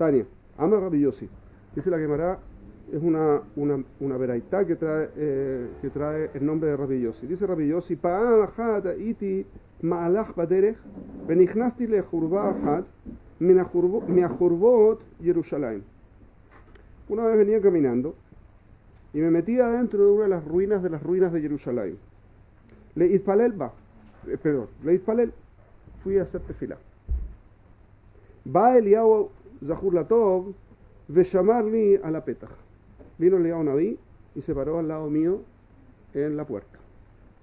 Tania, ama Rabbi Yossi. Dice la Gemara, es una veraitá que trae el nombre de Rabbi Yossi. Dice Rabbi Yossi, Pa'am achat iti ma'alach baderech, venichnasti lechurba achat, miachurbot Yerushalayim. Una vez venía caminando y me metí adentro de una de las ruinas de Jerusalén. Le itpalel, fui a hacer tefilá. Va Eliyahu Zahur Latov, veshamarli a la petach. Vino Eliyahu Naví y se paró al lado mío en la puerta.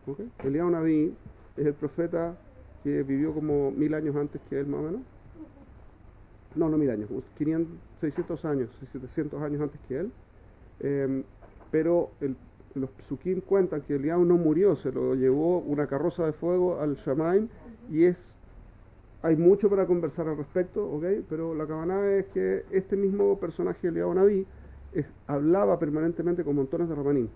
¿Okay? Eliyahu Naví es el profeta que vivió como 1000 años antes que él, más o menos. No 1000 años, 500, 600 años, 700 años antes que él. Pero los psukim cuentan que Eliyahu no murió, se lo llevó una carroza de fuego al Shamaim, y hay mucho para conversar al respecto, ¿okay? Pero la cabana es que este mismo personaje, Eliyahu Naví, hablaba permanentemente con montones de rabanim.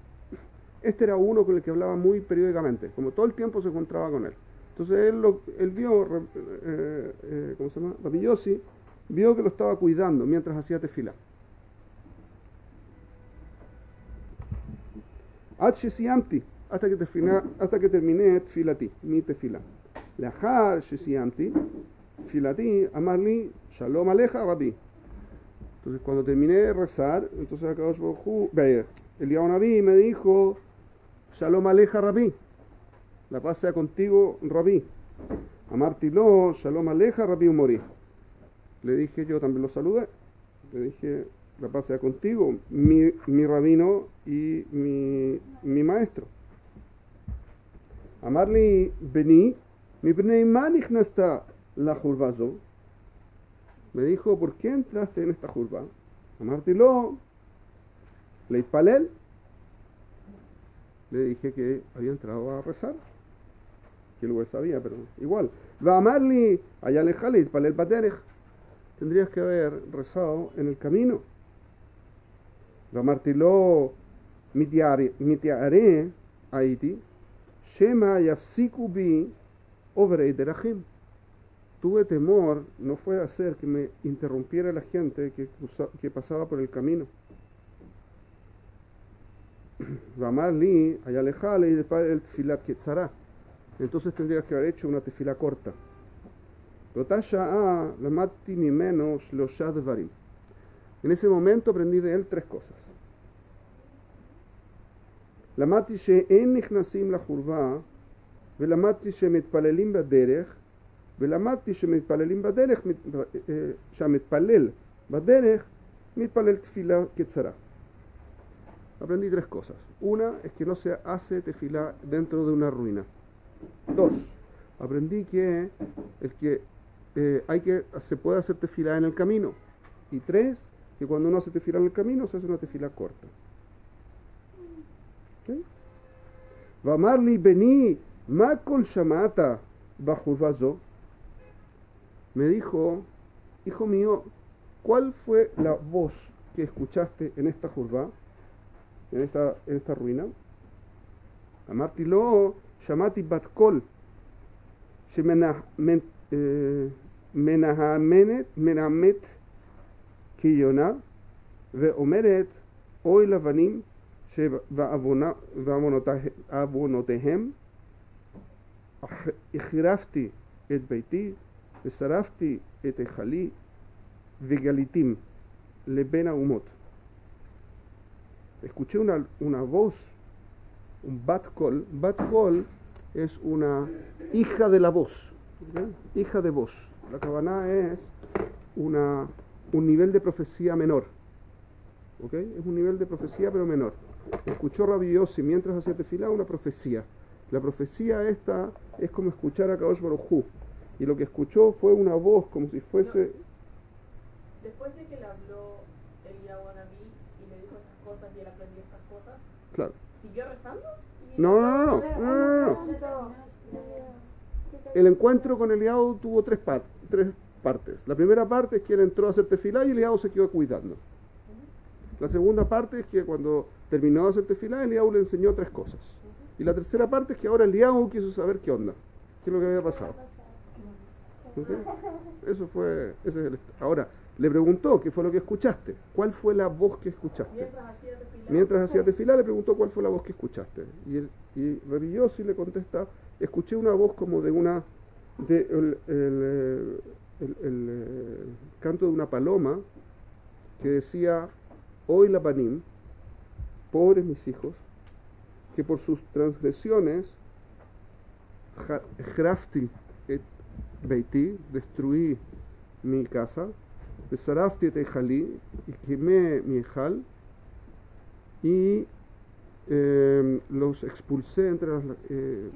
Este era uno con el que hablaba muy periódicamente, como todo el tiempo se encontraba con él. Entonces él vio, ¿cómo se llama? Rabbi Yossi vio que lo estaba cuidando mientras hacía tefilá. Hasta que terminé tefilati, mi tefilá. Lachar shesiyamti, tefilati, amarli, shalom aleja, Rabbi. Entonces cuando terminé de rezar, entonces Akadosh Baruj Hu, Eliyahu Naví me dijo, shalom aleja, Rabbi. La paz sea contigo, Rabbi. Amartilo, shalom aleja, Rabbi Umori. Le dije, yo también lo saludé. Le dije, la paz sea contigo, mi rabino y mi maestro. Amarli Beni, mi Bnei Manichnasta la Jurbazo. Me dijo, ¿por qué entraste en esta jurba? Amartilo, Leitpalel. Le dije que había entrado a rezar, que luego sabía, pero igual. Va a amarli, allá lejale, Leitpalel Baderech. Tendrías que haber rezado en el camino. Ramartilo mitiare aiti, shema yafsiku bi ovrei derachim. Tuve temor, no fue hacer que me interrumpiera la gente que pasaba por el camino. Ramarli ayalejale y después el tefilat ketzara. Entonces tendrías que haber hecho una tefila corta. En ese momento aprendí de él 3 cosas. למדתי שאין נכנסים לחורבה, ולמדתי שמתפללים בדרך, ולמדתי שהמתפלל בדרך מתפלל תפילה קצרה. Aprendí 3 cosas. Una es que no se hace tefilá dentro de una ruina. 2. Aprendí que se puede hacer tefilá en el camino. Y 3, que cuando uno hace tefilá en el camino se hace una tefilá corta. Vamarli Beni Makol Shamata Bajurvazo. Me dijo, hijo mío, ¿cuál fue la voz que escuchaste en esta jurva, en esta ruina? Amartilo Shamati Batkol Menahamet Kiyona Veomeret Oy Lavanim ועוונותיהם, החרפתי את ביתי ושרפתי את היכלי וגליתים לבין האומות. Escuché una voz, un bat kol. Bat kol es una hija de la voz, ¿okay? Hija de voz. La Kavaná es un nivel de profecía menor, ¿okay? Es un nivel de profecía pero menor. Escuchó Rabbi Yossi mientras hacía tefilá una profecía. La profecía esta es como escuchar a Kadosh Baruj Hu. Y lo que escuchó fue una voz como si fuese... Después de que le habló Eliyahu Naví y le dijo estas cosas y él aprendió estas cosas, Claro. ¿siguió rezando? No. El encuentro con Eliyahu tuvo 3 partes. La primera parte es que él entró a hacer tefilá y Eliyahu se quedó cuidando. La segunda parte es que cuando terminó de hacer tefilá, Eliyahu le enseñó 3 cosas. Y la tercera parte es que ahora Eliyahu quiso saber qué onda, qué es lo que había pasado. ¿Ok? Eso fue, ese es ahora, le preguntó qué fue lo que escuchaste, cuál fue la voz que escuchaste. Mientras hacía tefilá le preguntó cuál fue la voz que escuchaste. Y Rabbi Yossi le contesta, escuché una voz como de una, el canto de una paloma que decía, hoy la panim, pobres mis hijos, que por sus transgresiones, hrafti et beiti, destruí mi casa, besarafti et ejali, y quemé mi ejal, y los expulsé entre las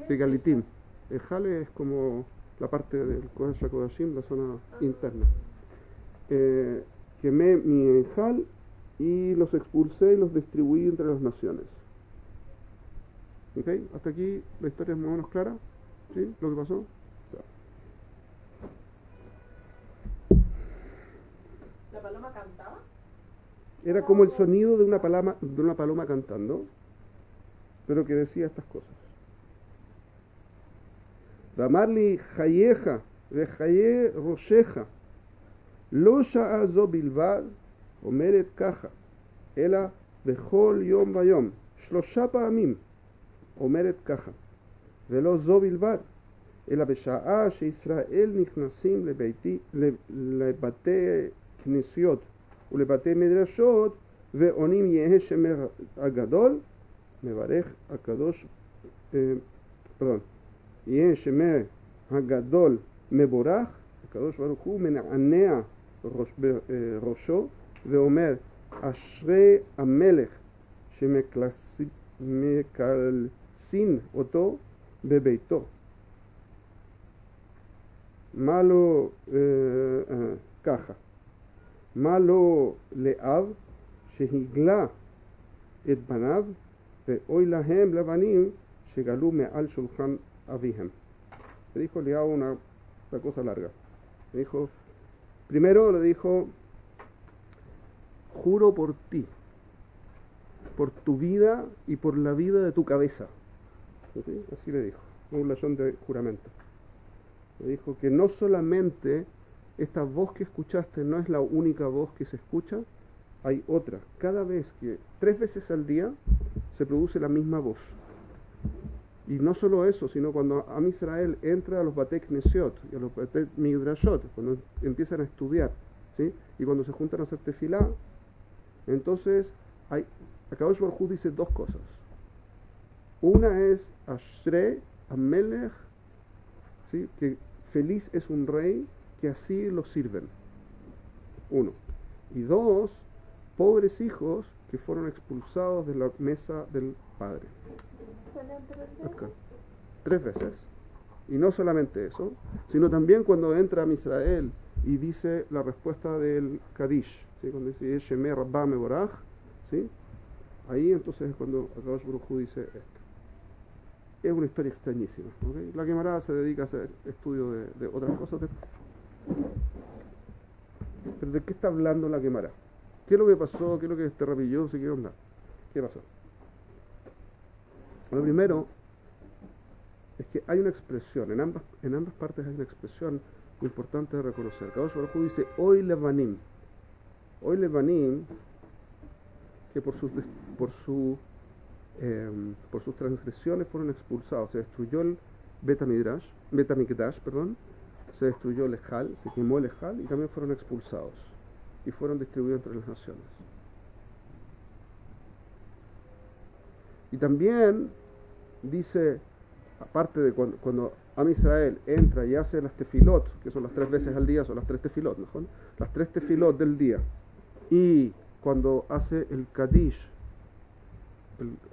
pegalitim. Ejal es como la parte del Kodesh HaKodashim, la zona interna. Quemé mi ejal y los expulsé y los distribuí entre las naciones. ¿Ok? Hasta aquí la historia es más o menos clara. ¿Sí? Lo que pasó. ¿La paloma cantaba? Era como el sonido de una paloma cantando, pero que decía estas cosas. Ramarli Hayeja, Rehaye Rosheja, Lo Sha'a Zo Bilvad, Omeret Kaja, Ela Bechol Yom Bayom, Shlosha Pa'amim, Omeret Kaja, Velo Zo Bilvad, Ela Besha'a Sheisrael Nichnasim Lebate Knesiot, ולבתי מדרשות ועונים יהא שמר הגדול מברך הקדוש יהא שמר הגדול מבורך הקדוש ברוך הוא מנענע ראשו ואומר אשרי המלך שמקלסין אותו בביתו מה לו ככה מה לו לאב שהגלה את בניו ואוי להם לבנים שגלו מעל שולחן אביהם. Le dijo Eliahu una cosa larga. Le dijo, primero le dijo, juro por ti, por tu vida y por la vida de tu cabeza. ¿Sí? Así le dijo, un lashon de juramento. Le dijo que no solamente esta voz que escuchaste no es la única voz que se escucha, hay otra. Cada vez que, 3 veces al día, se produce la misma voz. Y no solo eso, sino cuando Am Israel entra a los Batei Knesiot y a los Batei Midrashot, cuando empiezan a estudiar, ¿sí? Y cuando se juntan a hacer tefilá, entonces Akadosh Baruj Hu dice 2 cosas. Una es Ashrei Amelech, ¿sí? Que feliz es un rey que así lo sirven. 1. Y 2, pobres hijos que fueron expulsados de la mesa del Padre. 3 veces. Y no solamente eso, sino también cuando entra a Israel y dice la respuesta del Kadish, ¿sí? Cuando dice Shemeh Rabba Meborach, ¿sí? Ahí entonces es cuando Akadosh Baruj Hu dice esto. Es una historia extrañísima, ¿okay? La Gemara se dedica a hacer estudio de otras cosas. ¿Pero de qué está hablando la Gemara? ¿Qué es lo que pasó? ¿Qué es lo que es maravilloso? ¿Qué onda? ¿Qué pasó? Lo primero es que hay una expresión, en ambas partes hay una expresión importante de reconocer. Kadosh Baruj Hu dice, hoy levanim, que por sus transgresiones fueron expulsados. Se destruyó el Betamikdash, se destruyó el Ejal, se quemó el Ejal y también fueron expulsados y fueron distribuidos entre las naciones. Y también dice, aparte de cuando Am Israel entra y hace las tefilot, que son las 3 veces al día, son las 3 tefilot, ¿no? Las 3 tefilot del día, y cuando hace el Kadish,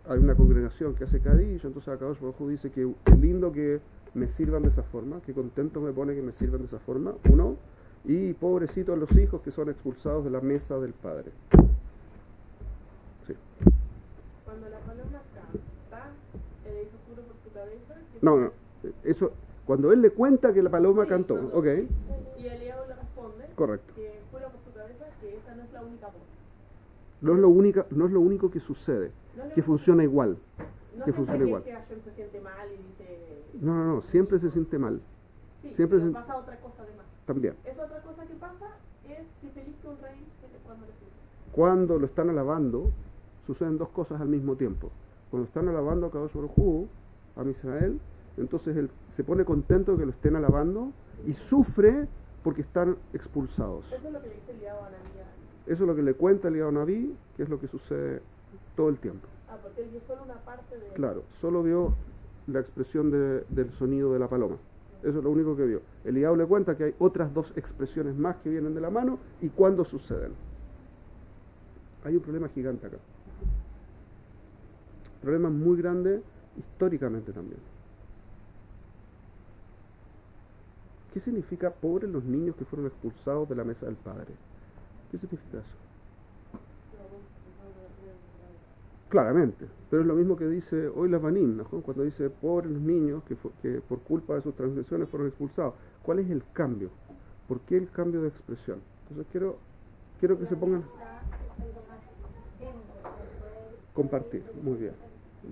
hay una congregación que hace Kadish, entonces Akadosh Baruj Hu dice que lindo que me sirvan de esa forma, que contento me pone que me sirvan de esa forma, 1, y pobrecitos los hijos que son expulsados de la mesa del Padre. Sí. Cuando la paloma canta, hizo juro por tu cabeza. No, eso, cuando él le cuenta que la paloma cantó, ok. Y Eliahu le responde, correcto, que juro por su cabeza que esa no es la única voz. No es lo único que sucede, que funciona igual. No que funciona igual. Que Hashem se siente mal y dice... No, siempre se siente mal. Sí, siempre pero pasa otra cosa además. también. Es otra cosa que pasa, es que feliz que un rey cuando le sirve. Cuando lo están alabando, suceden dos cosas al mismo tiempo. Cuando están alabando a Kadosh Baruj Hu, a Israel, entonces él se pone contento de que lo estén alabando y sufre porque están expulsados. Eso es lo que le dice el Eliyahu a Naví. Eso es lo que le cuenta el Eliyahu Naví, que es lo que sucede todo el tiempo. Ah, porque él vio solo una parte de Claro, solo vio la expresión del sonido de la paloma. Eso es lo único que vio. El Eliyahu le cuenta que hay otras dos expresiones más que vienen de la mano y cuándo suceden. Hay un problema gigante acá. Problema muy grande históricamente también. ¿Qué significa pobres los niños que fueron expulsados de la mesa del Padre? ¿Qué significa eso? Claramente, pero es lo mismo que dice hoy la Banim, ¿no? Cuando dice pobres los niños que por culpa de sus transgresiones fueron expulsados. ¿Cuál es el cambio? ¿Por qué el cambio de expresión? Entonces quiero que se pongan... Compartir, muy bien,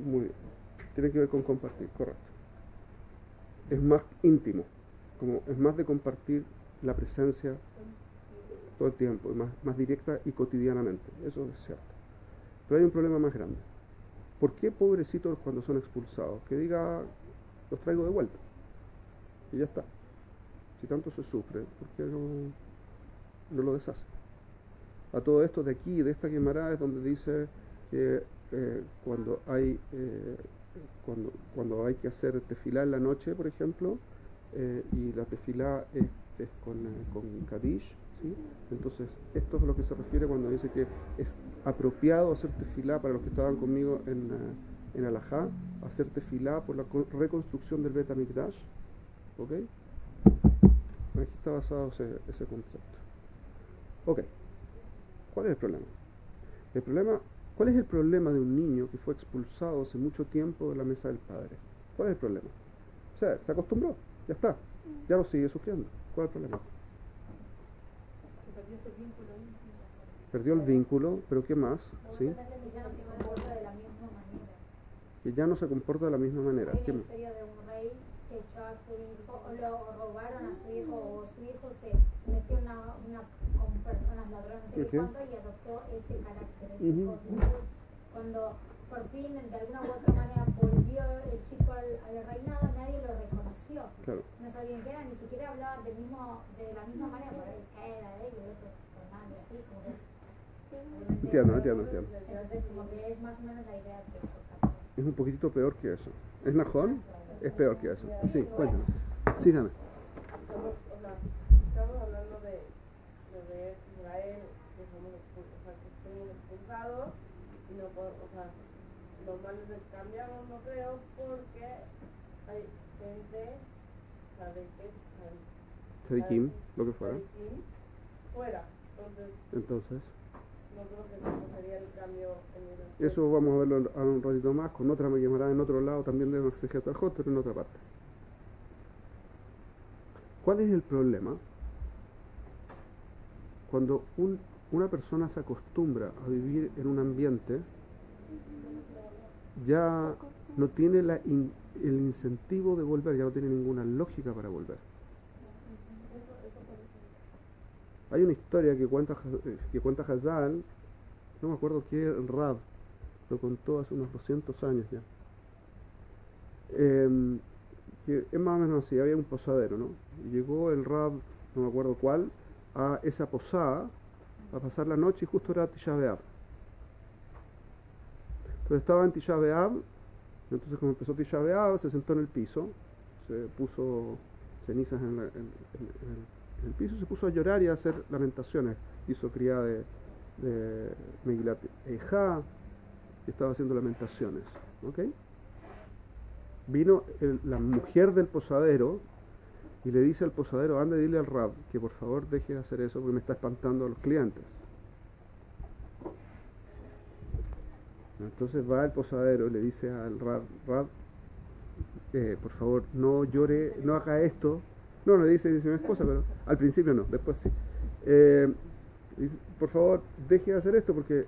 muy bien. Tiene que ver con compartir, correcto. Es más íntimo, como es más de compartir la presencia todo el tiempo, más directa y cotidianamente, eso es cierto. Pero hay un problema más grande. ¿Por qué pobrecitos cuando son expulsados? Que diga, los traigo de vuelta. Y ya está. Si tanto se sufre, ¿por qué no lo deshace? A todo esto de aquí, de esta Guemará, es donde dice que cuando hay que hacer tefilá en la noche, por ejemplo, y la tefilá es con Kadish, ¿sí? Entonces esto es lo que se refiere cuando dice que es apropiado hacer tefilá para los que estaban conmigo en Alajá, hacer tefilá por la reconstrucción del Bet HaMikdash. ¿Ok? Aquí está basado ese concepto. Ok. ¿Cuál es el problema? ¿Cuál es el problema de un niño que fue expulsado hace mucho tiempo de la mesa del padre? ¿Cuál es el problema? O sea, se acostumbró, ya está, ya lo sigue sufriendo. ¿Cuál es el problema? perdió ese vínculo íntimo. Perdió el vínculo, pero ¿qué más? ¿Sí? Que ya no se comporta de la misma manera. Hay ¿Qué la más? historia de un rey que echó a su hijo, o lo robaron a su hijo, o su hijo se metió con personas ladrones, no sé qué cuánto, y adoptó ese carácter, ese cosa. Entonces, cuando por fin, de alguna u otra manera, volvió el chico al reinado, nadie lo reconoció. Claro. No sabían qué era, ni siquiera hablaba de la misma manera, por ahí era de él, y otro Fernando, así, como que... Entiendo. Entonces, como que es más o menos la idea que eso. Es un poquitito peor que eso. ¿Es Najón? Es peor que eso. Sí, cuéntame. Sígame. Estamos hablando de Israel, que somos expulsados, y no podemos, los males les cambiamos, no creo, porque hay gente, Sadikim, lo que fuera. fuera. Entonces, No creo que eso sería el cambio en el... eso vamos a verlo a un ratito más, con otra me llamará en otro lado, también de Exegetas al Hot, pero en otra parte. ¿Cuál es el problema? Cuando una persona se acostumbra a vivir en un ambiente, ya no tiene el incentivo de volver, ya no tiene ninguna lógica para volver. Hay una historia que cuenta Hazal, no me acuerdo qué Rab, lo contó hace unos 200 años ya. Que es más o menos así, había un posadero, ¿no? Y llegó el Rab, no me acuerdo cuál, a esa posada a pasar la noche y justo era Tisha B'Av. Entonces estaba en Tisha B'Av, entonces como empezó Tisha B'Av se sentó en el piso, se puso cenizas en el piso, se puso a llorar y a hacer lamentaciones. Hizo criada de Megilat Eijá y estaba haciendo lamentaciones. ¿Ok? Vino la mujer del posadero y le dice al posadero, anda y dile al Rab que por favor deje de hacer eso porque me está espantando a los clientes. Entonces va el posadero y le dice al Rab, por favor no llore, no haga esto. No, le dice mi esposa, pero al principio no, después sí. Dice, por favor, deje de hacer esto porque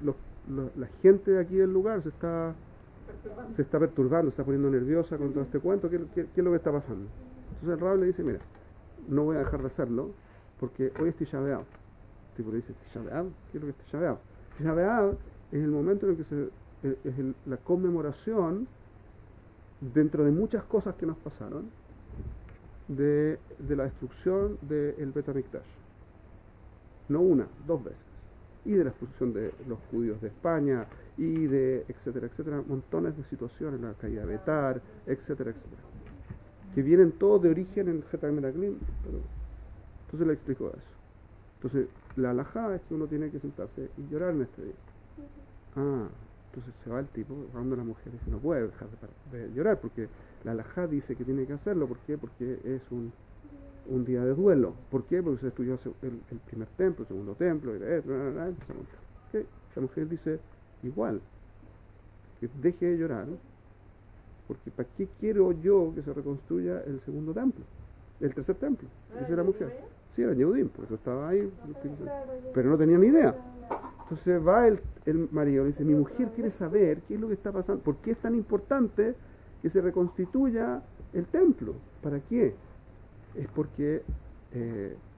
la gente de aquí del lugar se está perturbando, se está poniendo nerviosa con todo este cuento. ¿Qué es lo que está pasando? Entonces el Rab le dice, mira, no voy a dejar de hacerlo porque hoy es Tisha B'Av. El tipo le dice, ¿Tisha B'Av? ¿Qué es lo que es Tisha B'Av? Tisha B'Av es el momento en el que la conmemoración, dentro de muchas cosas que nos pasaron, de la destrucción del Bet HaMikdash. No una, dos veces. Y de la expulsión de los judíos de España, y de etcétera, etcétera, montones de situaciones, la caída de Betar, etcétera, etcétera. Que vienen todos de origen en el Het HaMeraglim. Entonces le explico eso. Entonces, la halajá es que uno tiene que sentarse y llorar en este día. Ah, entonces se va el tipo, cuando la mujer dice, no puede dejar de llorar, porque la halajá dice que tiene que hacerlo. ¿Por qué? Porque es un día de duelo. ¿Por qué? Porque se destruyó el primer templo, el segundo templo, y ¿okay? La mujer dice, igual, que deje de llorar, porque ¿para qué quiero yo que se reconstruya el segundo templo? El tercer templo. Esa era la mujer. Sí, era Yehudim, por eso estaba ahí, pero no tenía ni idea. Entonces va el marido y dice, mi mujer quiere saber qué es lo que está pasando, por qué es tan importante que se reconstituya el templo. ¿Para qué? Es porque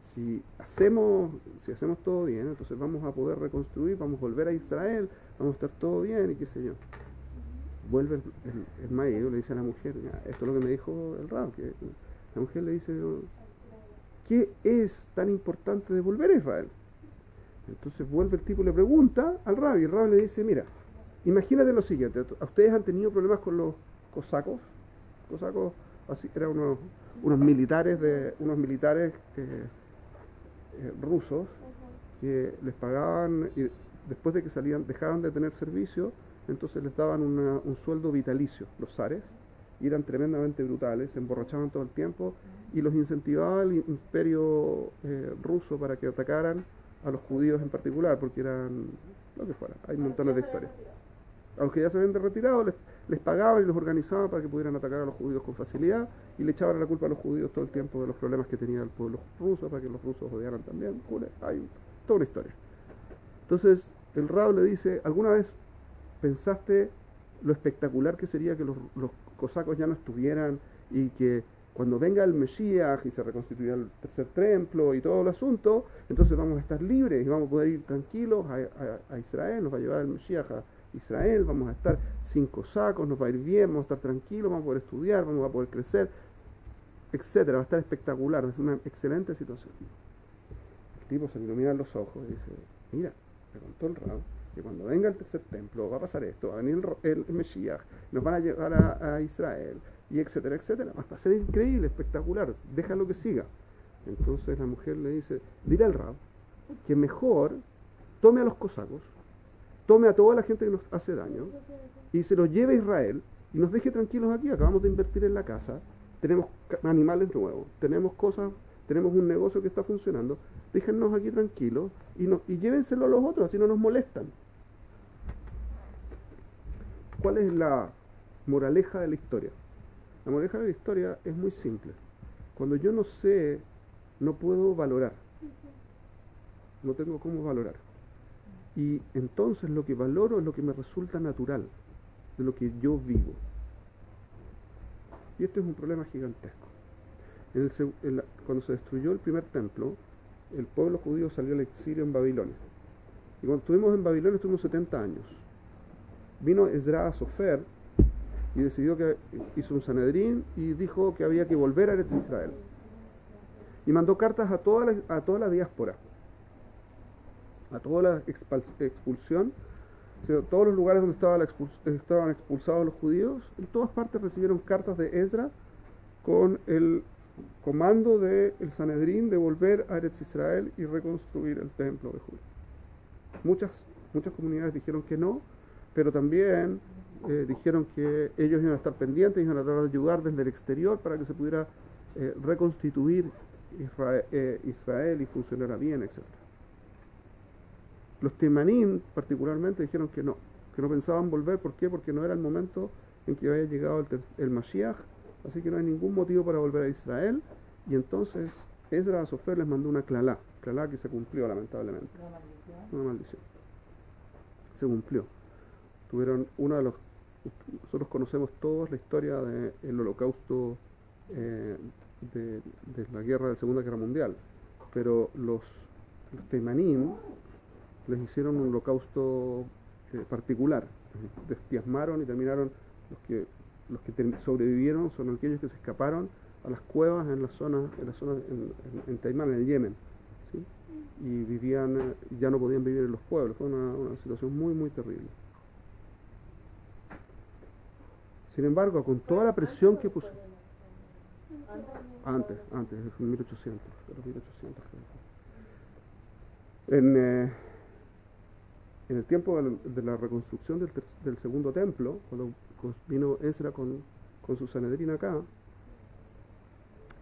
si hacemos todo bien, entonces vamos a poder reconstruir, vamos a volver a Israel, vamos a estar todo bien y qué sé yo. Vuelve el marido, le dice a la mujer, esto es lo que me dijo el Rab, que la mujer le dice, ¿qué es tan importante de volver a Israel? Entonces vuelve el tipo y le pregunta al Rab, y el Rab le dice, mira, imagínate lo siguiente, ustedes han tenido problemas con los cosacos, así, eran unos militares rusos que les pagaban, y después de que dejaban de tener servicio, entonces les daban un sueldo vitalicio, los zares, y eran tremendamente brutales, se emborrachaban todo el tiempo y los incentivaba el imperio ruso para que atacaran a los judíos en particular, porque eran lo que fuera, hay montones de historias. A los que ya se habían retirado les pagaban y los organizaban para que pudieran atacar a los judíos con facilidad, y le echaban la culpa a los judíos todo el tiempo de los problemas que tenía el pueblo ruso, para que los rusos odiaran también. Hay toda una historia. Entonces el Rab le dice, ¿alguna vez pensaste lo espectacular que sería que los cosacos ya no estuvieran, y que cuando venga el Mesías y se reconstituya el tercer templo y todo el asunto, entonces vamos a estar libres y vamos a poder ir tranquilos a Israel, nos va a llevar el Mesías a Israel, vamos a estar sin cosacos, nos va a ir bien, vamos a estar tranquilos, vamos a poder estudiar, vamos a poder crecer, etcétera, va a estar espectacular, es una excelente situación. El tipo se le iluminan los ojos y dice, mira, me contó el Rab que cuando venga el tercer templo va a pasar esto, va a venir el Mesías, nos van a llevar a Israel, y etcétera, etcétera. Va a ser increíble, espectacular, déjalo que siga. Entonces la mujer le dice, dile al Rab que mejor tome a los cosacos, tome a toda la gente que nos hace daño, y se los lleve a Israel, y nos deje tranquilos aquí. Acabamos de invertir en la casa, tenemos animales nuevos, tenemos cosas, tenemos un negocio que está funcionando, déjennos aquí tranquilos, y llévenselo a los otros, así no nos molestan. ¿Cuál es la moraleja de la historia? La moraleja de la historia es muy simple. Cuando yo no sé, no puedo valorar. No tengo cómo valorar. Y entonces lo que valoro es lo que me resulta natural, de lo que yo vivo. Y este es un problema gigantesco. Cuando se destruyó el primer templo, el pueblo judío salió al exilio en Babilonia. Y cuando estuvimos en Babilonia estuvimos 70 años. Vino Ezra Sofer y decidió que hizo un Sanedrín y dijo que había que volver a Eretz Israel. Y mandó cartas a toda la diáspora, a toda la expulsión, o sea, todos los lugares donde estaban expulsados los judíos, en todas partes recibieron cartas de Ezra con el comando del Sanedrín de volver a Eretz Israel y reconstruir el templo de Judá. Muchas comunidades dijeron que no, pero también dijeron que ellos iban a estar pendientes, iban a tratar de ayudar desde el exterior para que se pudiera reconstituir Israel y funcionara bien, etc. Los Temanim particularmente dijeron que no pensaban volver. ¿Por qué? Porque no era el momento en que había llegado el Mashiach, así que no hay ningún motivo para volver a Israel. Y entonces Ezra Sofer les mandó una clalá que se cumplió lamentablemente. Una maldición. Se cumplió. Tuvieron nosotros conocemos todos la historia del holocausto de la Segunda Guerra Mundial. pero los teimanim les hicieron un holocausto particular. Despiasmaron y terminaron, los que sobrevivieron son aquellos que se escaparon a las cuevas en en Taimán, en el Yemen, ¿sí? Y vivían, ya no podían vivir en los pueblos. Fue una situación muy, muy terrible. Sin embargo, con toda la presión que puso antes, en 1800, los 1800. En el tiempo de la reconstrucción del segundo templo, cuando vino Ezra con su Sanedrín acá,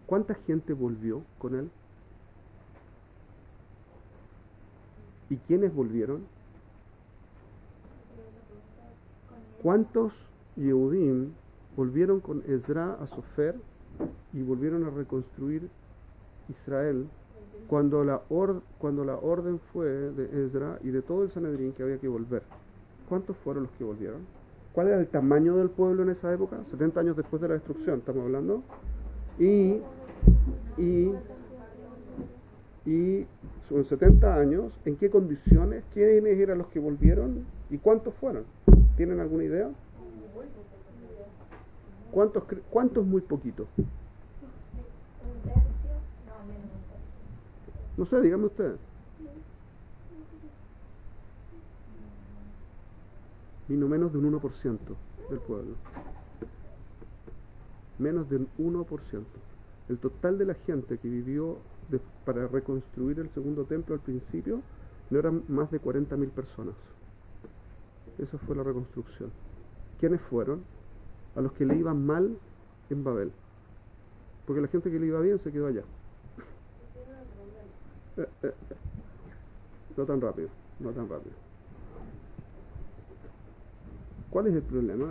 ¿cuánta gente volvió con él? ¿Y quiénes volvieron? ¿Cuántos Yehudim volvieron con Ezra a Sofer y volvieron a reconstruir Israel cuando la orden fue de Ezra y de todo el Sanedrín que había que volver? ¿Cuántos fueron los que volvieron? ¿Cuál era el tamaño del pueblo en esa época? 70 años después de la destrucción, estamos hablando. Y son 70 años, ¿en qué condiciones? ¿Quiénes eran los que volvieron? ¿Y cuántos fueron? ¿Tienen alguna idea? ¿Cuántos muy poquito? Un tercio, no, menos de un tercio. No sé, díganme ustedes. Vino menos de un 1% del pueblo. Menos del 1%. El total de la gente que vivió para reconstruir el segundo templo al principio no eran más de 40.000 personas. Esa fue la reconstrucción. ¿Quiénes fueron? A los que le iban mal en Babel. Porque la gente que le iba bien se quedó allá. No tan rápido. ¿Cuál es el problema?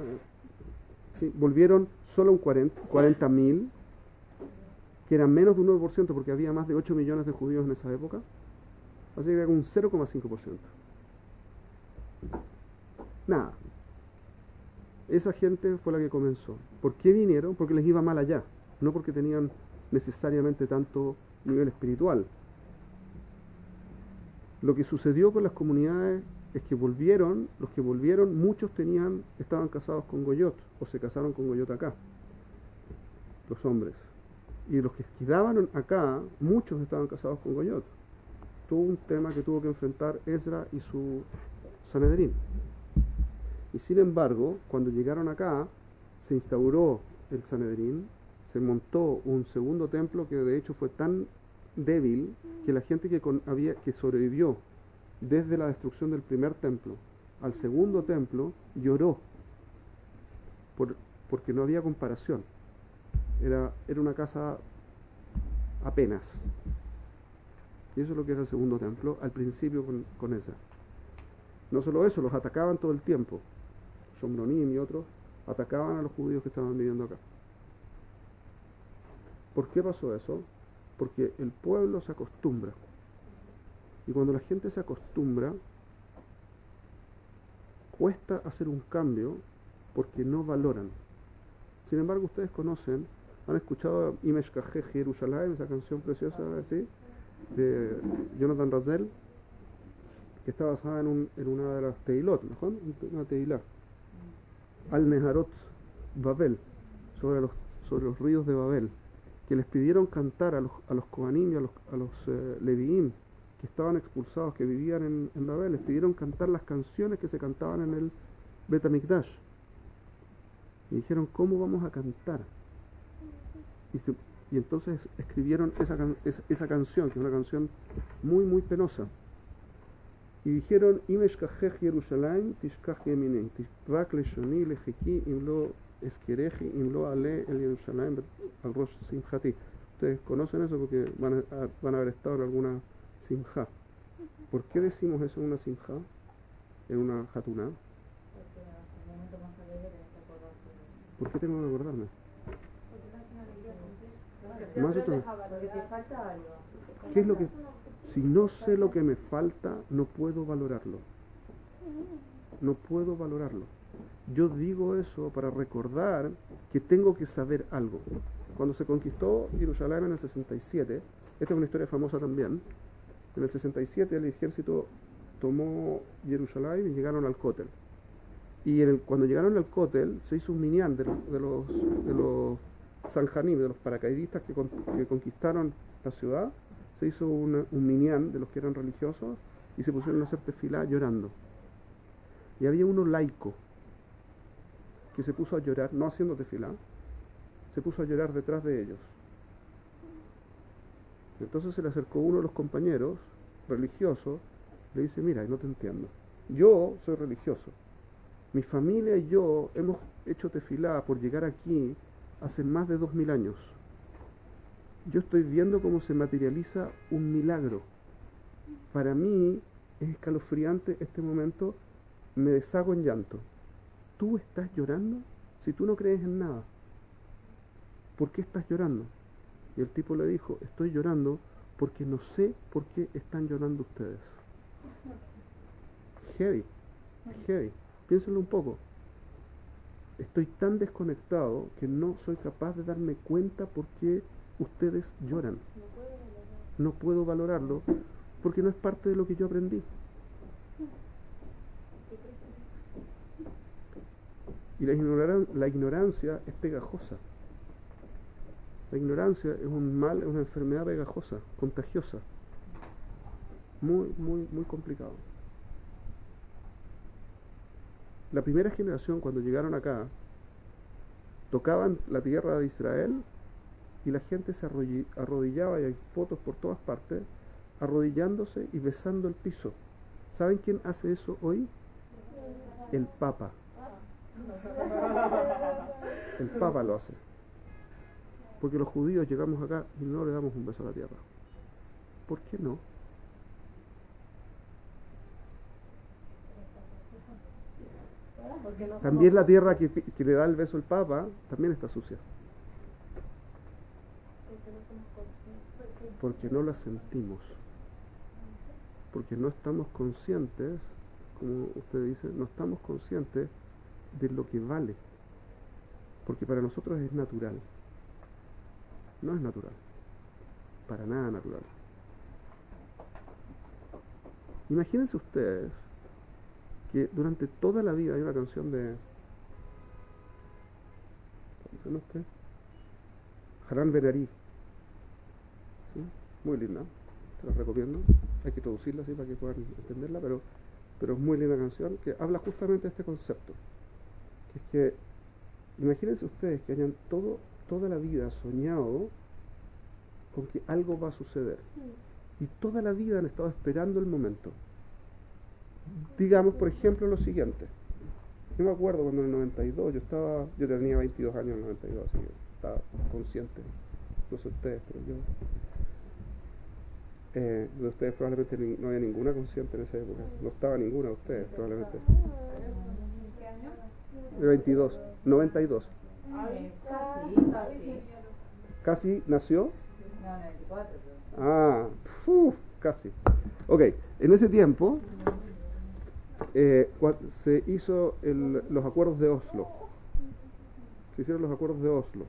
Sí, volvieron solo un 40.000, que eran menos de un 1%, porque había más de 8 millones de judíos en esa época. Así que era un 0,5%. Nada. Esa gente fue la que comenzó. ¿Por qué vinieron? Porque les iba mal allá, no porque tenían necesariamente tanto nivel espiritual. Lo que sucedió con las comunidades es que los que volvieron, muchos estaban casados con Goyot, o se casaron con Goyot acá, los hombres. Y los que quedaban acá, muchos estaban casados con Goyot. Tuvo un tema que tuvo que enfrentar Ezra y su Sanedrín. Y sin embargo, cuando llegaron acá, se instauró el Sanedrín, se montó un segundo templo que de hecho fue tan débil que la gente que sobrevivió desde la destrucción del primer templo al segundo templo lloró porque no había comparación. Era una casa apenas. Y eso es lo que era el segundo templo al principio con esa. No solo eso, los atacaban todo el tiempo. Shomronim y otros atacaban a los judíos que estaban viviendo acá. ¿Por qué pasó eso? Porque el pueblo se acostumbra. Y cuando la gente se acostumbra, cuesta hacer un cambio porque no valoran. Sin embargo, ustedes han escuchado Imesh Kajej Yerushalayim, esa canción preciosa, ¿sí?, de Jonathan Razel, que está basada en una de las Teilot, ¿no? Una Teilá, Al Neharot Babel, sobre los ríos de Babel, que les pidieron cantar a los Kohanim y a los Leviim, que estaban expulsados, que vivían en Babel, les pidieron cantar las canciones que se cantaban en el Bet HaMikdash. Y dijeron, ¿cómo vamos a cantar? Y entonces escribieron esa canción, que es una canción muy, muy penosa. Y dijeron, Imesh Kajej Yerushalayim, Tishkach Yeminei, Rak Leshoni Lejeki, Imlo Eskereji, Imlo Ale El Yerushalayim, Al Rosh Simchati. Ustedes conocen eso porque van a haber estado en alguna simja. ¿Por qué decimos eso en una simja? En una jatuná. ¿Por qué tengo que acordarme? Más otra vez. ¿Qué es lo que? Si no sé lo que me falta, no puedo valorarlo. No puedo valorarlo. Yo digo eso para recordar que tengo que saber algo. Cuando se conquistó Jerusalén en el 67, Esta es una historia famosa también. En el 67 el ejército tomó Jerusalén y llegaron al Kotel. Y cuando llegaron al Kotel se hizo un minyan de los Sanjanim, de los paracaidistas que conquistaron la ciudad. Se hizo un minyan de los que eran religiosos y se pusieron a hacer tefilá llorando. Y había uno laico que se puso a llorar, no haciendo tefilá, se puso a llorar detrás de ellos. Entonces se le acercó uno de los compañeros religiosos, le dice, mira, no te entiendo. Yo soy religioso. Mi familia y yo hemos hecho tefilá por llegar aquí hace más de 2000 años. Yo estoy viendo cómo se materializa un milagro. Para mí es escalofriante este momento, me deshago en llanto. ¿Tú estás llorando? Si tú no crees en nada, ¿por qué estás llorando? Y el tipo le dijo, estoy llorando porque no sé por qué están llorando ustedes. Heavy, heavy. Piénsenlo un poco. Estoy tan desconectado que no soy capaz de darme cuenta por qué ustedes lloran. No puedo valorarlo porque no es parte de lo que yo aprendí. Y la ignorancia es pegajosa. La ignorancia es un mal, es una enfermedad pegajosa, contagiosa. Muy, muy, muy complicado. La primera generación, cuando llegaron acá, tocaban la tierra de Israel y la gente se arrodillaba, y hay fotos por todas partes, arrodillándose y besando el piso. ¿Saben quién hace eso hoy? El Papa. El Papa lo hace. Porque los judíos llegamos acá y no le damos un beso a la tierra. ¿Por qué no? También la tierra que le da el beso al Papa también está sucia. Porque no la sentimos. Porque no estamos conscientes, como usted dice, no estamos conscientes de lo que vale. Porque para nosotros es natural. No es natural. Para nada natural. Imagínense ustedes que durante toda la vida hay una canción de... ¿cómo se llama usted? Haran Ben-Ari. ¿Sí? Muy linda. Se la recomiendo. Hay que traducirla así para que puedan entenderla, pero es muy linda canción que habla justamente de este concepto. Que es que, imagínense ustedes que hayan toda la vida soñado con que algo va a suceder. Y toda la vida han estado esperando el momento. Digamos, por ejemplo, lo siguiente. Yo me acuerdo cuando en el 92, yo tenía 22 años en el 92, así que estaba consciente. No sé ustedes, pero yo... de ustedes probablemente no había ninguna consciente en esa época. No estaba ninguna de ustedes, probablemente. ¿Qué año? De 22, 92. Casi. ¿Casi nació? No, 94. Ah, casi. Ok, en ese tiempo se hizo los acuerdos de Oslo. Se hicieron los acuerdos de Oslo.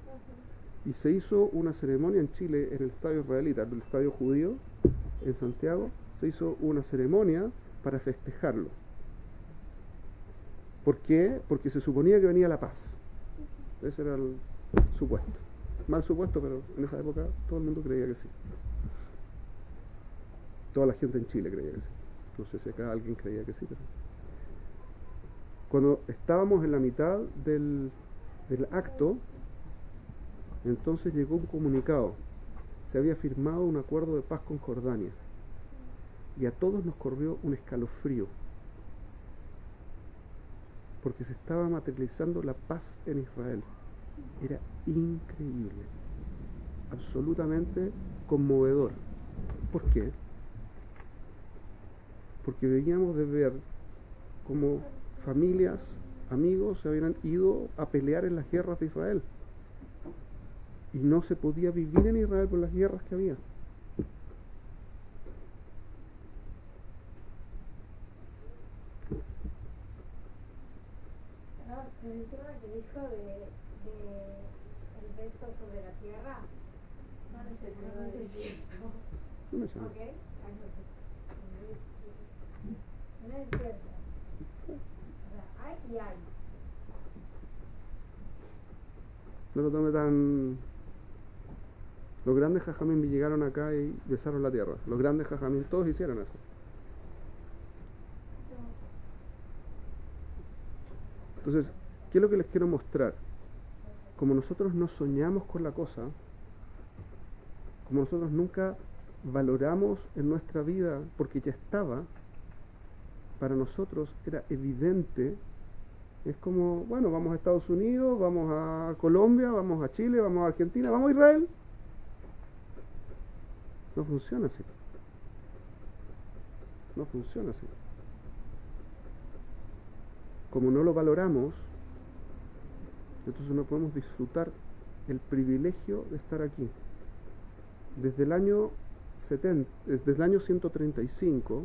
Y se hizo una ceremonia en Chile, en el estadio israelita, en el estadio judío, en Santiago. Se hizo una ceremonia para festejarlo. ¿Por qué? Porque se suponía que venía la paz. Ese era el supuesto. Mal supuesto, pero en esa época todo el mundo creía que sí. Toda la gente en Chile creía que sí. No sé si acá alguien creía que sí, pero... Cuando estábamos en la mitad del acto, entonces llegó un comunicado. Se había firmado un acuerdo de paz con Jordania. Y a todos nos corrió un escalofrío. Porque se estaba materializando la paz en Israel. Era increíble. Absolutamente conmovedor. ¿Por qué? Porque veníamos de ver cómo familias, amigos se habían ido a pelear en las guerras de Israel. Y no se podía vivir en Israel por las guerras que había. El tema que dijo de el beso sobre la tierra, No necesariamente es cierto. No me llamo. ¿Ok? No es cierto. O sea, hay y hay. No lo tome tan... Los grandes jajamín llegaron acá y besaron la tierra. Los grandes jajamín todos hicieron eso. Entonces, ¿qué es lo que les quiero mostrar? Como nosotros no soñamos con la cosa, como nosotros nunca valoramos en nuestra vida porque ya estaba, para nosotros era evidente. Es como, bueno, vamos a Estados Unidos, vamos a Colombia, vamos a Chile, vamos a Argentina, vamos a Israel. No funciona así. No funciona así. Como no lo valoramos, entonces no podemos disfrutar el privilegio de estar aquí. Desde el año 135,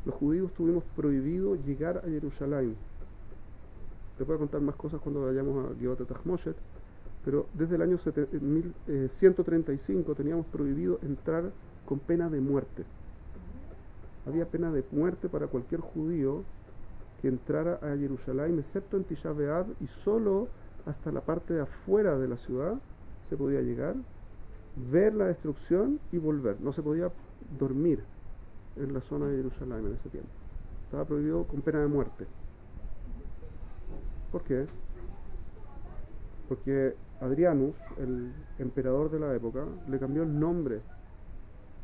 los judíos tuvimos prohibido llegar a Jerusalén. Les voy a contar más cosas cuando vayamos a Givat Tachmoshet, pero desde el año 135 teníamos prohibido entrar con pena de muerte. Había pena de muerte para cualquier judío que entrara a Jerusalén, excepto en Tisha B'Av, y solo hasta la parte de afuera de la ciudad se podía llegar, ver la destrucción y volver. No se podía dormir en la zona de Jerusalén en ese tiempo. Estaba prohibido con pena de muerte. ¿Por qué? Porque Adrianus, el emperador de la época, le cambió el nombre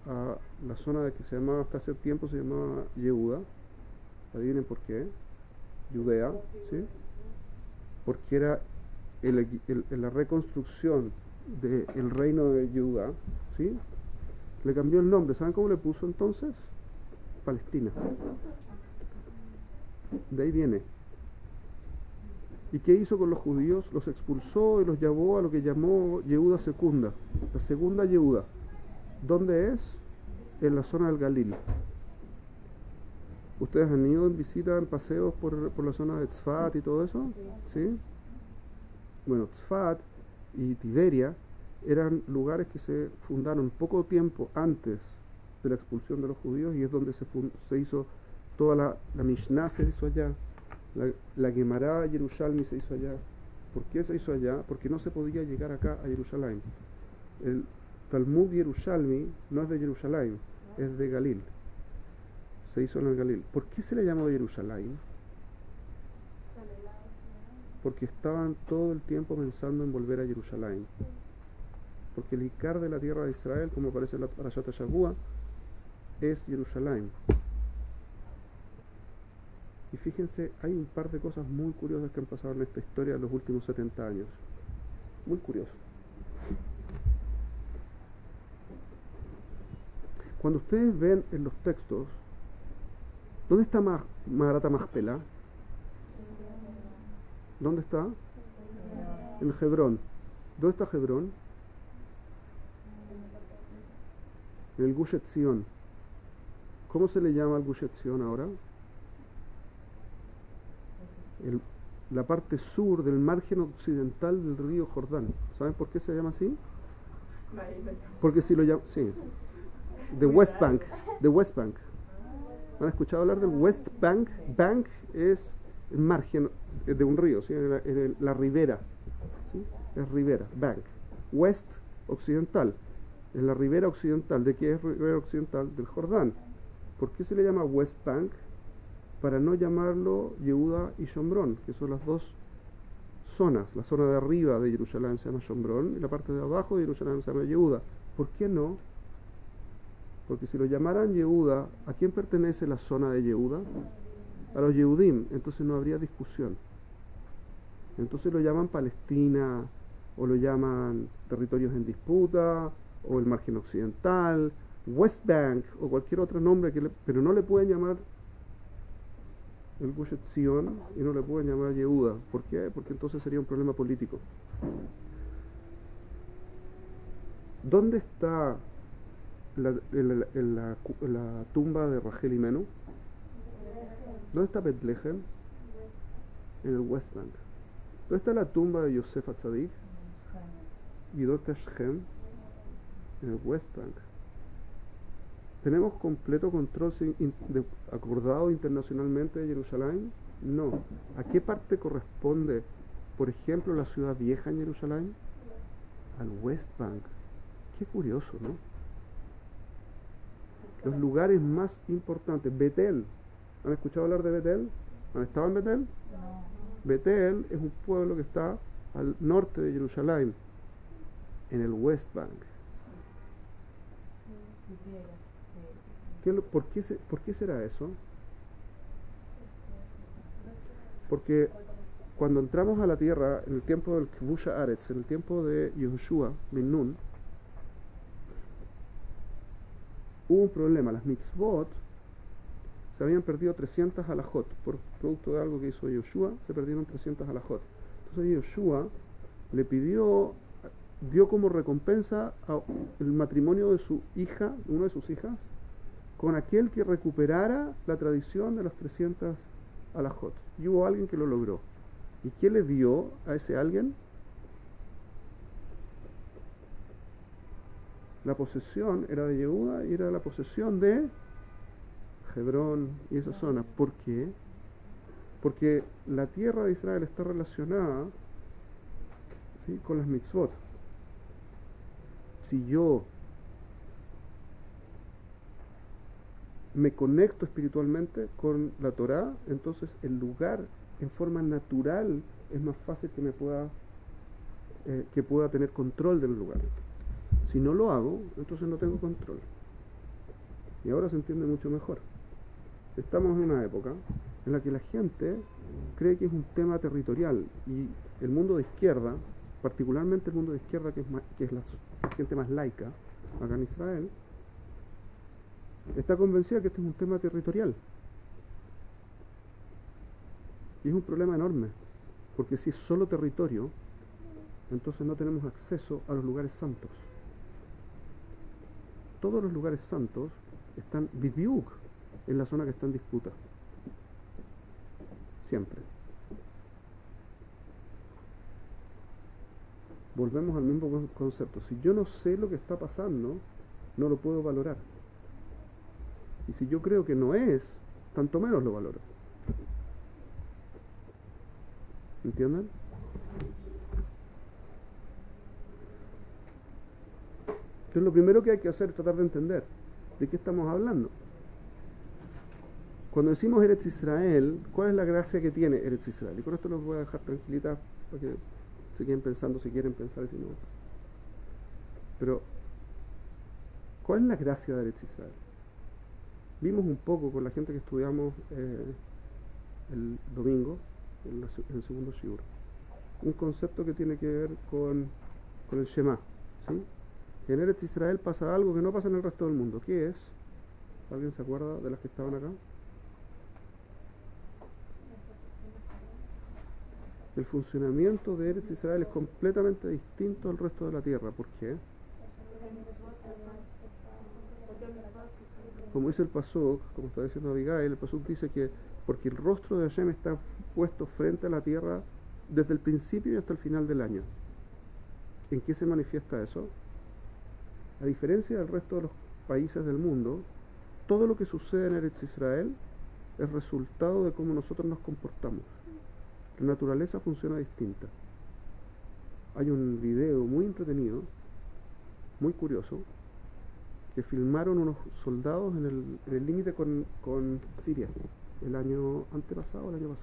a la zona de que se llamaba, hasta hace tiempo se llamaba Yehuda. Adivinen por qué. Judea, ¿sí? Porque era la reconstrucción del reino de Judá, ¿sí? Le cambió el nombre. ¿Saben cómo le puso entonces? Palestina. De ahí viene. ¿Y qué hizo con los judíos? Los expulsó y los llevó a lo que llamó Yehuda Secunda, la segunda Yehuda. ¿Dónde es? En la zona del Galil. ¿Ustedes han ido en visita, en paseos por la zona de Tzfat y todo eso? ¿Sí? Bueno, Tzfat y Tiberia eran lugares que se fundaron poco tiempo antes de la expulsión de los judíos, y es donde se hizo toda la Mishnah, se hizo allá, la Gemara Yerushalmi se hizo allá. ¿Por qué se hizo allá? Porque no se podía llegar acá a Jerusalén. El Talmud Yerushalmi no es de Jerusalén, es de Galil. Se hizo en el Galil. ¿Por qué se le llamó Jerusalén? Porque estaban todo el tiempo pensando en volver a Jerusalén. Porque el Icar de la tierra de Israel, como aparece en la Parashat Shavua, es Jerusalén. Y fíjense, hay un par de cosas muy curiosas que han pasado en esta historia en los últimos 70 años. Muy curioso. Cuando ustedes ven en los textos, ¿dónde está Maharat Machpelah? ¿Dónde está? En Hebrón. ¿Dónde está Hebrón? En el Gush Etzion. ¿Cómo se le llama al Gush Etzion ahora? La parte sur del margen occidental del río Jordán. ¿Saben por qué se llama así? Porque si lo llaman... Sí. The West Bank. The West Bank. ¿Han escuchado hablar del West Bank? Bank es el margen de un río, ¿sí? La ribera, ¿sí? Es ribera, bank. West, occidental. Es la ribera occidental. ¿De qué es ribera occidental? Del Jordán. ¿Por qué se le llama West Bank? Para no llamarlo Yehuda y Shomrón, que son las dos zonas. La zona de arriba de Jerusalén se llama Shomrón y la parte de abajo de Jerusalén se llama Yehuda. ¿Por qué no? Porque si lo llamaran Yehuda, ¿a quién pertenece la zona de Yehuda? A los Yehudim. Entonces no habría discusión. Entonces lo llaman Palestina, o lo llaman territorios en disputa, o el margen occidental, West Bank, o cualquier otro nombre, pero no le pueden llamar el Gush Etzion y no le pueden llamar Yehuda. ¿Por qué? Porque entonces sería un problema político. ¿Dónde está la tumba de Rachel y Menú? ¿Dónde está Betlehem? En el West Bank. ¿Dónde está la tumba de Yosef Atzadik? ¿Y dónde está Shem? en el West Bank. ¿Tenemos completo control acordado internacionalmente de Jerusalén? No. ¿A qué parte corresponde, por ejemplo, la ciudad vieja en Jerusalén? Al West Bank. Qué curioso, ¿no? Los lugares más importantes. Betel. ¿Han escuchado hablar de Betel? ¿Han estado en Betel? No. Betel es un pueblo que está al norte de Jerusalén, en el West Bank. ¿Por qué será eso? Porque cuando entramos a la tierra, en el tiempo del Kibush Haaretz, en el tiempo de Yehoshua ben Nun, hubo un problema. Las mitzvot se habían perdido 300 halajot. Por producto de algo que hizo Yehoshua, se perdieron 300 halajot. Entonces Yehoshua le dio como recompensa el matrimonio de su hija, una de sus hijas, con aquel que recuperara la tradición de las 300 halajot. Y hubo alguien que lo logró. ¿Y qué le dio a ese alguien? La posesión era de Yehuda y era la posesión de Hebrón y esa zona. ¿Por qué? Porque la tierra de Israel está relacionada, ¿sí?, con las mitzvot. Si yo me conecto espiritualmente con la Torá, entonces el lugar en forma natural es más fácil que pueda tener control del lugar. Si no lo hago, entonces no tengo control. Y ahora se entiende mucho mejor. Estamos en una época en la que la gente cree que es un tema territorial y el mundo de izquierda, particularmente el mundo de izquierda que es la gente más laica acá en Israel, está convencida que este es un tema territorial. Y es un problema enorme, porque si es solo territorio, entonces no tenemos acceso a los lugares santos. Todos los lugares santos están bibiuk en la zona que está en disputa. Siempre. Volvemos al mismo concepto. Si yo no sé lo que está pasando, no lo puedo valorar. Y si yo creo que no es, tanto menos lo valoro. ¿Entienden? Entonces lo primero que hay que hacer es tratar de entender de qué estamos hablando. Cuando decimos Eretz Israel, ¿cuál es la gracia que tiene Eretz Israel? Y con esto los voy a dejar tranquilitas para que se queden pensando si quieren pensar y si no. Pero, ¿cuál es la gracia de Eretz Israel? Vimos un poco con la gente que estudiamos el domingo, en el segundo shiur, un concepto que tiene que ver con el Shema, ¿sí? Que en Eretz Israel pasa algo que no pasa en el resto del mundo. ¿Qué es? ¿Alguien se acuerda de las que estaban acá? El funcionamiento de Eretz Israel es completamente distinto al resto de la tierra. ¿Por qué? Como dice el Pasuk, como está diciendo Abigail, el Pasuk dice que porque el rostro de Hashem está puesto frente a la tierra desde el principio y hasta el final del año. ¿En qué se manifiesta eso? A diferencia del resto de los países del mundo, todo lo que sucede en Eretz Israel es resultado de cómo nosotros nos comportamos. La naturaleza funciona distinta. Hay un video muy entretenido, muy curioso, que filmaron unos soldados en el límite con Siria, el año antepasado, yo creo.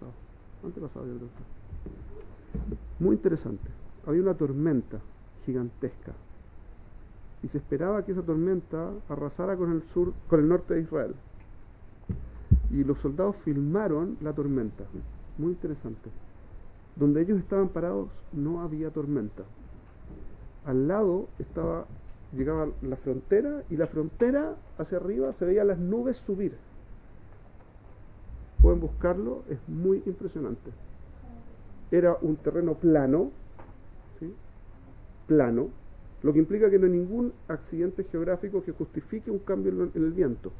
Muy interesante. Había una tormenta gigantesca y se esperaba que esa tormenta arrasara con el norte de Israel. Y los soldados filmaron la tormenta. Muy interesante. Donde ellos estaban parados no había tormenta. Al lado llegaba la frontera, y la frontera hacia arriba se veían las nubes subir. Pueden buscarlo, es muy impresionante. Era un terreno plano, ¿sí? Plano, lo que implica que no hay ningún accidente geográfico que justifique un cambio en el viento.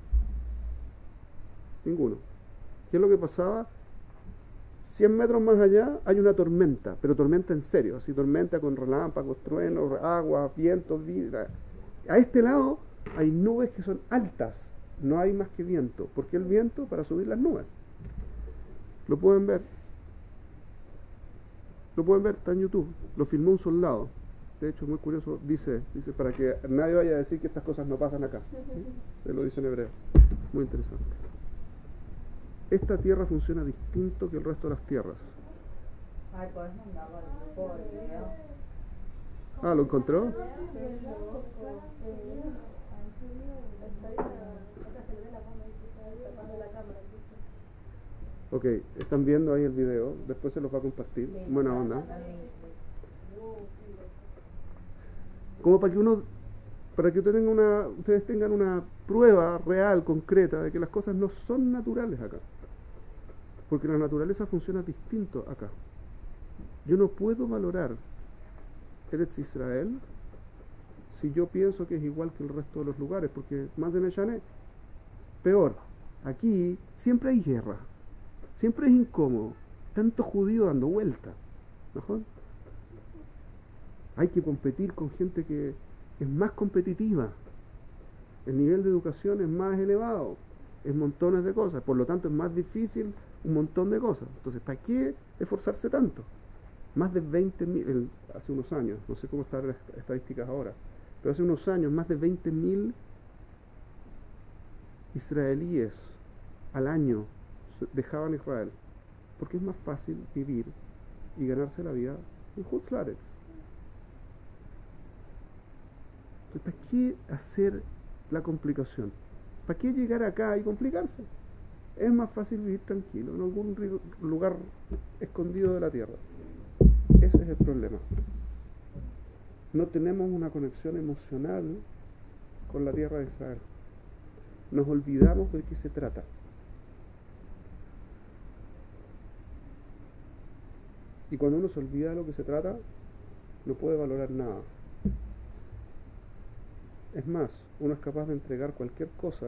Ninguno. ¿Qué es lo que pasaba? 100 metros más allá hay una tormenta, pero tormenta en serio, así tormenta con relámpagos, truenos, agua, vientos, A este lado hay nubes que son altas, no hay más que viento. ¿Por qué el viento? Para subir las nubes. Lo pueden ver. Lo pueden ver, está en YouTube. Lo filmó un soldado. De hecho, muy curioso, dice para que nadie vaya a decir que estas cosas no pasan acá. ¿Sí? Se lo dice en hebreo. Muy interesante. Esta tierra funciona distinto que el resto de las tierras. Ay, puedes mandarlo al grupo del video. Ah, ¿lo encontró? Ok, están viendo ahí el video, después se los va a compartir. Buena onda. Como para que ustedes tengan una prueba real, concreta, de que las cosas no son naturales acá. Porque la naturaleza funciona distinto acá. Yo no puedo valorar Eretz Israel si yo pienso que es igual que el resto de los lugares, porque más en Echané, peor. Aquí siempre hay guerra, siempre es incómodo, tanto judío dando vuelta, ¿no? Hay que competir con gente que es más competitiva, el nivel de educación es más elevado, es montones de cosas, por lo tanto es más difícil un montón de cosas. Entonces, ¿para qué esforzarse tanto? Más de 20.000, hace unos años, no sé cómo están las estadísticas ahora, pero hace unos años más de 20.000 israelíes al año dejaban Israel, porque es más fácil vivir y ganarse la vida en Hutz Laaretz. Entonces, ¿para qué hacer la complicación? ¿Para qué llegar acá y complicarse? Es más fácil vivir tranquilo en algún lugar escondido de la tierra. Ese es el problema. No tenemos una conexión emocional con la tierra de Israel. Nos olvidamos de qué se trata. Y cuando uno se olvida de lo que se trata, no puede valorar nada. Es más, uno es capaz de entregar cualquier cosa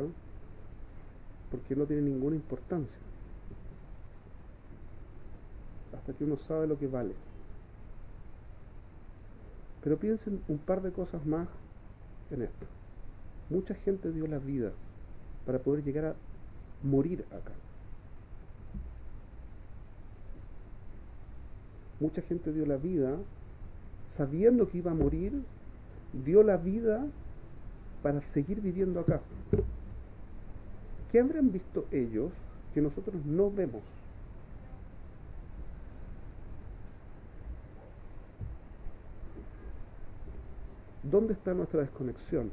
porque no tiene ninguna importancia. Hasta que uno sabe lo que vale. Pero piensen un par de cosas más en esto. Mucha gente dio la vida para poder llegar a morir acá. Mucha gente dio la vida sabiendo que iba a morir, dio la vida para seguir viviendo acá. ¿Qué habrán visto ellos que nosotros no vemos? ¿Dónde está nuestra desconexión?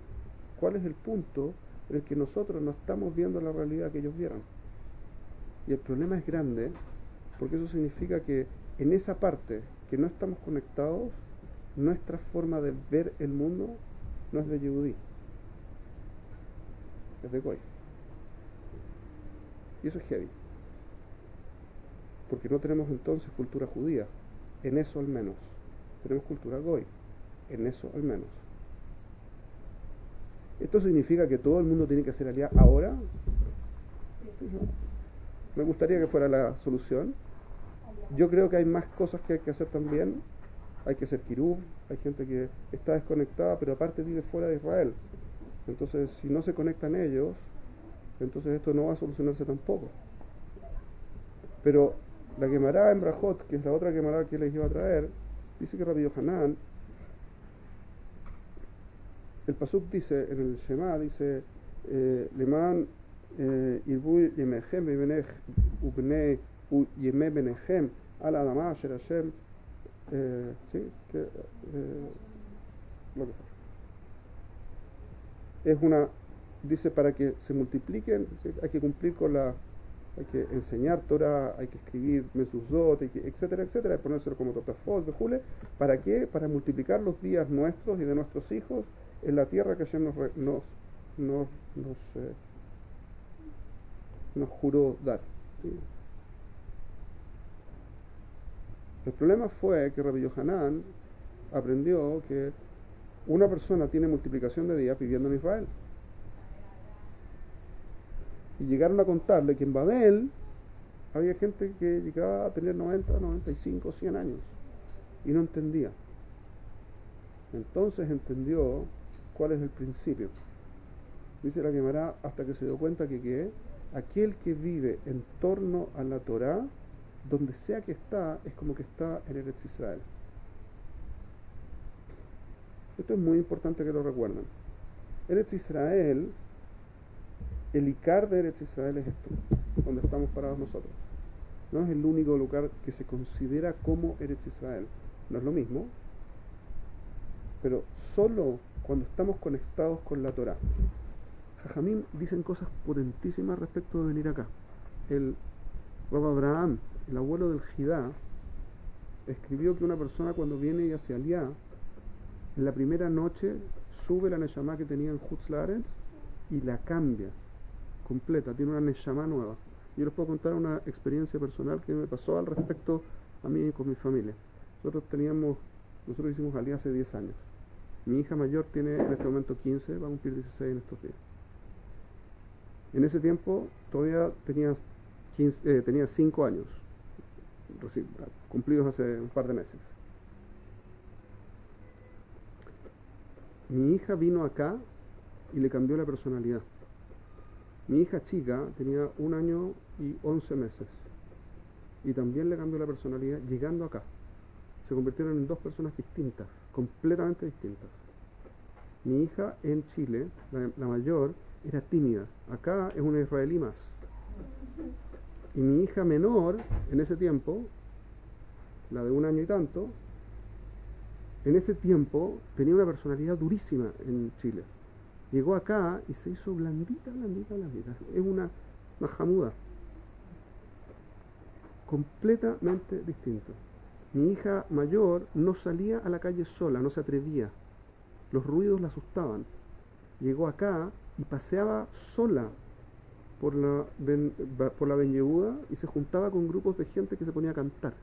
¿Cuál es el punto en el que nosotros no estamos viendo la realidad que ellos vieron? Y el problema es grande, porque eso significa que en esa parte que no estamos conectados, nuestra forma de ver el mundo no es de Yehudí, es de Goy. Y eso es heavy, porque no tenemos entonces cultura judía, en eso al menos. Tenemos cultura Goy, en eso al menos. ¿Esto significa que todo el mundo tiene que hacer aliyá ahora? Sí. Me gustaría que fuera la solución. Yo creo que hay más cosas que hay que hacer también. Hay que hacer kirub, hay gente que está desconectada, pero aparte vive fuera de Israel. Entonces, si no se conectan ellos, entonces esto no va a solucionarse tampoco. Pero la Gemara en Brajot, que es la otra Gemara que les iba a traer, dice que Rabbi Yohanan, el pasuk dice, en el Shema, dice, Leman irbu yemechem bebenech ubnei yeme benechem al adama asher Hashem, sí, lo que es una, dice, para que se multipliquen, ¿sí? Hay que cumplir con hay que enseñar Torah, hay que escribir Mezuzot, etcétera, etcétera, ponérselo como Totafot, Bejule. ¿Para qué? Para multiplicar los días nuestros y de nuestros hijos en la tierra que Hashem nos juró dar. ¿Sí? El problema fue que Rabbi Yohanan aprendió que una persona tiene multiplicación de días viviendo en Israel. Y llegaron a contarle que en Babel había gente que llegaba a tener 90, 95, 100 años y no entendía. Entonces entendió ¿Cuál es el principio? Dice la Gemara hasta que se dio cuenta que aquel que vive en torno a la Torá, donde sea que está, es como que está en Eretz Israel. Esto es muy importante que lo recuerden. Eretz Israel, el Icar de Eretz Israel es esto, donde estamos parados nosotros. No es el único lugar que se considera como Eretz Israel. No es lo mismo, pero solo cuando estamos conectados con la Torá. Jajamim dicen cosas potentísimas respecto de venir acá. El Rabbi Abraham, el abuelo del Jidá, escribió que una persona cuando viene y hace Aliyá, en la primera noche sube la Neshama que tenía en Hutz Laaretz y la cambia completa, tiene una Neshama nueva. Yo les puedo contar una experiencia personal que me pasó al respecto a mí y con mi familia. Nosotros hicimos Aliyá hace 10 años. Mi hija mayor tiene en este momento 15, va a cumplir 16 en estos días. En ese tiempo todavía tenía 5 años, recién cumplidos hace un par de meses. Mi hija vino acá y le cambió la personalidad. Mi hija chica tenía 1 año y 11 meses y también le cambió la personalidad llegando acá. Se convirtieron en 2 personas distintas, completamente distintas. Mi hija en Chile, la mayor, era tímida. Acá es una israelí más. Y mi hija menor, en ese tiempo, la de 1 año y tanto, en ese tiempo tenía una personalidad durísima en Chile. Llegó acá y se hizo blandita. Es una jamuda. Completamente distinto. Mi hija mayor no salía a la calle sola, no se atrevía. Los ruidos la asustaban. Llegó acá y paseaba sola por la Ben Yehuda y se juntaba con grupos de gente que se ponía a cantar.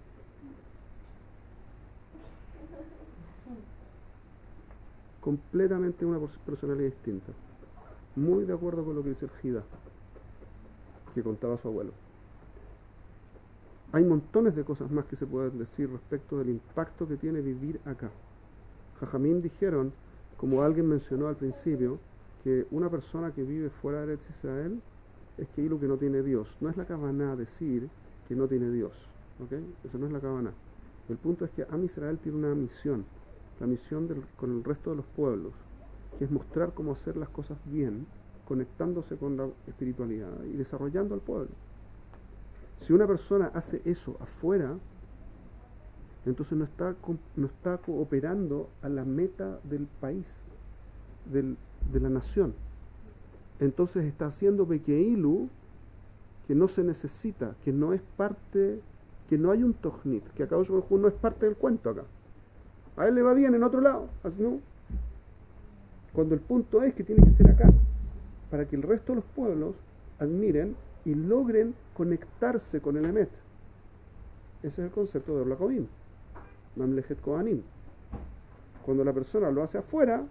Completamente una personalidad distinta. Muy de acuerdo con lo que dice el Jidá, que contaba su abuelo. Hay montones de cosas más que se pueden decir respecto del impacto que tiene vivir acá. Jajamín dijeron, como alguien mencionó al principio, que una persona que vive fuera de Eretz Israel es que no tiene Dios. No es la kavaná decir que no tiene Dios, ¿okay? Eso no es la kavaná. El punto es que Am Israel tiene una misión, la misión con el resto de los pueblos, que es mostrar cómo hacer las cosas bien, conectándose con la espiritualidad y desarrollando al pueblo. Si una persona hace eso afuera, entonces no está cooperando a la meta del país, de la nación. Entonces está haciendo Bekeilu que no se necesita, que no es parte, que no hay un Tojnit, que acá no es parte del cuento acá. A él le va bien en otro lado, así no. Cuando el punto es que tiene que ser acá, para que el resto de los pueblos admiren y logren conectarse con el Emet. Ese es el concepto de Orla Kohanim, Mamlechet Kohanim. Cuando la persona lo hace afuera,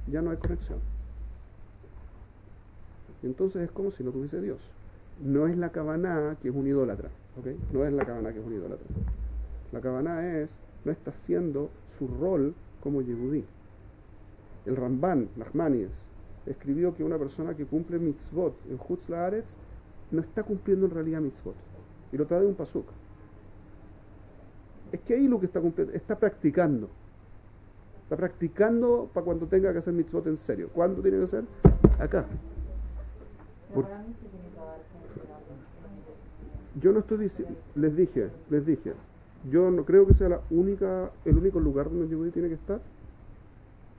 ya no hay conexión. Y entonces es como si no tuviese Dios. No es la kavaná que es un idólatra, ¿okay? No es la kavaná que es un idólatra. La kavaná no está haciendo su rol como Yehudí. El Ramban, Nachmanides, escribió que una persona que cumple mitzvot en Hutz Laaretz no está cumpliendo en realidad mitzvot. Y lo trae de un pasuk. Es que ahí lo que está cumpliendo, está practicando. Está practicando para cuando tenga que hacer mitzvot en serio. ¿Cuándo tiene que hacer? Acá. Yo no estoy diciendo, les dije, yo no creo que sea el único lugar donde el Yehudí tiene que estar.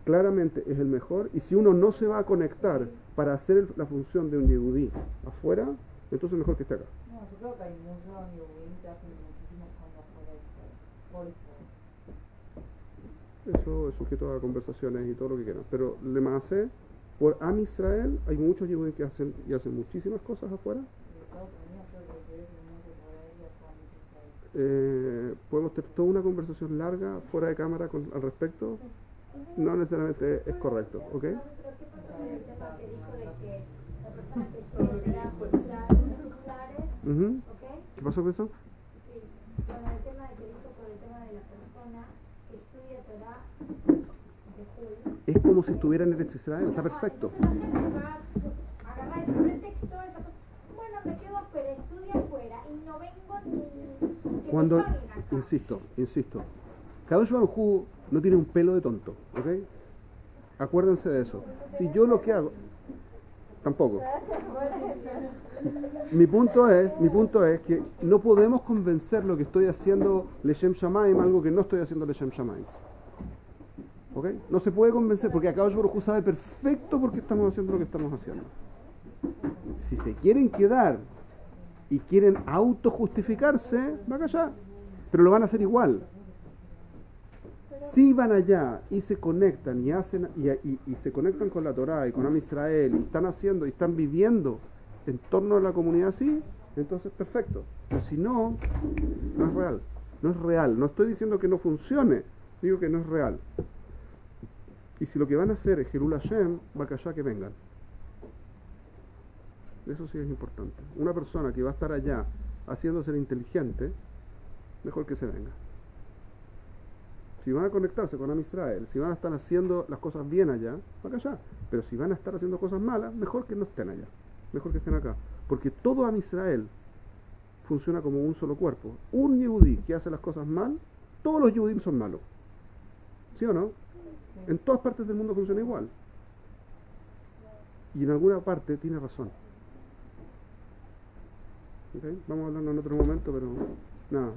Claramente es el mejor, y si uno no se va a conectar para hacer la función de un Yehudí afuera, entonces mejor que esté acá. No, yo creo que hay muchos Yehudí que hacen muchísimas cosas por Israel. Eso es sujeto a conversaciones y todo lo que quieran. Pero le más por Am Israel hay muchos Yehudí que hacen muchísimas cosas afuera. Podemos tener toda una conversación larga fuera de cámara al respecto. No necesariamente es correcto, ¿ok? Pero ¿qué pasó con el tema que dijo de que la persona que estudia ¿ok? ¿Qué pasó con eso? Con el tema que dijo sobre el tema de la persona que estudia Torah de Jul. Es como si estuviera en Eretz Israel, está perfecto. Entonces la gente va a agarrar ese pretexto, esa cosa. Bueno, me quedo afuera, estudio afuera y no vengo ni que Cuando, me paguen acá. insisto, Kadosh Baruj Hu no tiene un pelo de tonto, ¿ok? Acuérdense de eso. Si yo lo que hago, tampoco. Mi punto es que no podemos convencer lo que estoy haciendo Leshem Shamaim, algo que no estoy haciendo Leshem Shamaim. ¿Ok? No se puede convencer porque Akadosh Baruj Hu sabe perfecto por qué estamos haciendo lo que estamos haciendo. Si se quieren quedar y quieren autojustificarse, van allá, pero lo van a hacer igual. Si van allá y se conectan y hacen y se conectan con la Torá y con Am Israel y están haciendo y están viviendo en torno a la comunidad así, entonces perfecto. Pero si no, no es real. No es real. No estoy diciendo que no funcione, digo que no es real. Y si lo que van a hacer es Jerul Hashem, Bakashá, que vengan. Eso sí es importante. Una persona que va a estar allá haciéndose el inteligente, mejor que se venga. Si van a conectarse con Am Israel, si van a estar haciendo las cosas bien allá, Bakashá. Pero si van a estar haciendo cosas malas, mejor que no estén allá. Mejor que estén acá. Porque todo Am Israel funciona como un solo cuerpo. Un Yehudí que hace las cosas mal, todos los Yehudim son malos. ¿Sí o no? En todas partes del mundo funciona igual. Y en alguna parte tiene razón. ¿Okay? Vamos a hablarlo en otro momento, pero nada.